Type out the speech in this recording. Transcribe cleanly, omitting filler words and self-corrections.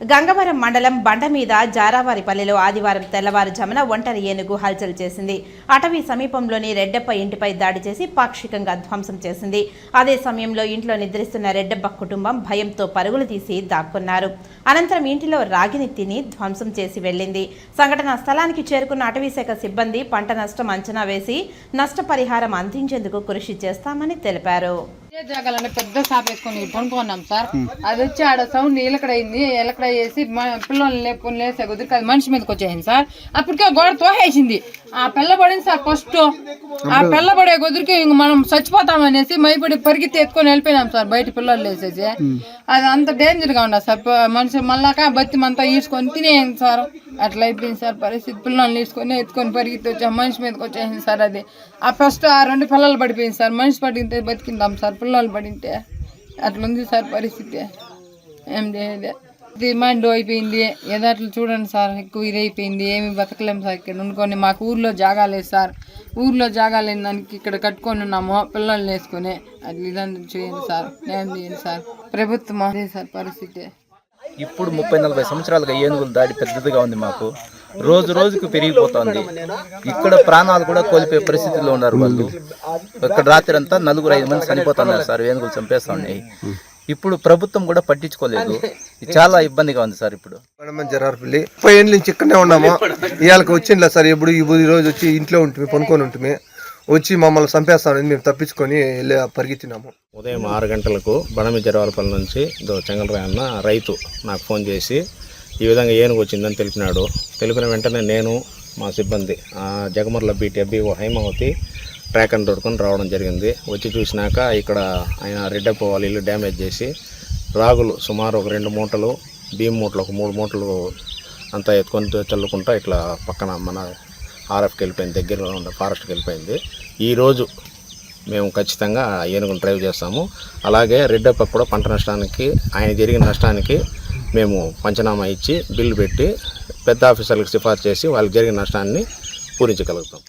గంగవరం మండలం బండమీద జారావారిపల్లిలో ఆదివారం తెల్లవారుజామున ఒంటరి ఏనుగు హల్చల్ చేసింది. అటవీ సమీపంలోని రెడ్డప్ప ఇంటిపై దాడి చేసి పాక్షికంగా ధ్వంసం చేసింది. అదే సమయంలో ఇంట్లో నిద్రిస్తున్న రెడ్డప్ప కుటుంబం భయంతో పరుగులు తీసి దాక్కున్నారు. అనంతరం ఇంటిలో రాగిని తిని ధ్వంసం చేసి వెళ్లింది. సంఘటనా స్థలానికి చేరుకున్న అటవీశాఖ సిబ్బంది పంట నష్టం అంచనా వేసి నష్టపరిహారం అందించేందుకు కృషి చేస్తామని తెలిపారు. జాగాలనే పెద్ద షాప్ వేసుకొని కొనుక్కున్నాం సార్. అది వచ్చి ఆడ సౌండ్ ఎలకడైంది. ఎలకడ వేసి పిల్లల్ని లేపుకొని లేసే కుదిరికి అది మనిషి మీదకి వచ్చేసింది సార్. అప్పటికే గోడ తోహేసింది. ఆ పిల్ల పడింది సార్. ఫస్ట్ ఆ పిల్ల పడే కుదిరికి ఇంక మనం చచ్చిపోతామనేసి మైపడి పరిగెత్తి ఎత్తుకొని వెళ్ళిపోయినాం సార్. బయట పిల్లలు వేసేసి అది అంత డేంజర్గా ఉండదు సార్. మనిషి మళ్ళాక బత్తి అంతా ఈడ్చుకొని తినేయండి సార్. అట్లా అయిపోయింది సార్ పరిస్థితి. పిల్లల్ని తీసుకొని ఎత్తుకొని పరిగెత్తి వచ్చా మనిషి మీదకి వచ్చేసింది సార్. అది ఆ ఫస్ట్ ఆ 2 పిల్లలు పడిపోయింది సార్. మనిషి పడితే బతికిందాం సార్. పిల్లలు పడింటే అట్లుంది సార్ పరిస్థితి. ఏం చేయలేదు. డిమాండ్ అయిపోయింది. ఏదో అట్లా చూడండి సార్. ఎక్కువ ఇదైపోయింది. ఏమి బతకలేము సార్. ఇక్కడ ఉండుకొని మాకు ఊర్లో జాగా లేదు సార్. ఊర్లో జాగా లేని దానికి ఇక్కడ కట్టుకొని ఉన్నాము పిల్లల్ని వేసుకొని. అట్లా ఇదంతా చేయండి సార్. ఏం చేయండి సార్. ప్రభుత్వం అదే సార్ పరిస్థితి. ఇప్పుడు 30-40 సంవత్సరాలుగా ఏనుగుల దాడి పెద్దదిగా ఉంది. మాకు రోజు రోజుకు పెరిగిపోతుంది. ఇక్కడ ప్రాణాలు కూడా కోల్పోయే పరిస్థితిలో ఉన్నారు వాళ్ళు. ఇక్కడ రాత్రి అంతా 4-5 మంది చనిపోతున్నారు సార్. ఏనుగులు చంపేస్తా ఉన్నాయి. ఇప్పుడు ప్రభుత్వం కూడా పట్టించుకోలేదు. చాలా ఇబ్బందిగా ఉంది సార్. ఇప్పుడు జరారపల్లి 30 ఏళ్ళ నుంచి ఇక్కడనే ఉన్నాము. ఇవాళకి వచ్చిందిలే సార్. ఎప్పుడు ఈ రోజు వచ్చి ఇంట్లో ఉంటుంది పనుకొని ఉంటుంది. వచ్చి మమ్మల్ని చంపేస్తామని మేము తప్పించుకొని వెళ్ళి పరిగెత్తినాము. ఉదయం 6 గంటలకు బండమీద జరవారపల్లి నుంచి చెంగలరాయ అన్న రైతు నాకు ఫోన్ చేసి ఈ విధంగా ఏనుగు వచ్చిందని తెలిపినాడు. తెలిపిన వెంటనే నేను మా సిబ్బంది Jagamarla BTFBO Haimavathi track and రోడ్కొని రావడం జరిగింది. వచ్చి చూసినాక ఇక్కడ ఆయన రెడ్డప్ప వాళ్ళ ఇల్లు డ్యామేజ్ చేసి రాగులు సుమారు ఒక 2 మూటలు, బియ్యం మూటలు ఒక 3 మూటలు అంతా ఎత్తుకొని చల్లుకుంటా ఇట్లా పక్కన మన RFకి వెళ్ళిపోయింది. దగ్గరలో ఉన్న ఫారెస్ట్కి వెళ్ళిపోయింది. ఈరోజు మేము ఖచ్చితంగా ఏనుగును డ్రైవ్ చేస్తాము. అలాగే రెడ్డప్ప కూడా పంట నష్టానికి ఆయన జరిగిన నష్టానికి మేము పంచనామా ఇచ్చి బిల్లు పెట్టి పెద్ద ఆఫీసర్లకు సిఫార్సు చేసి వాళ్ళకి జరిగిన నష్టాన్ని పూరించగలుగుతాం.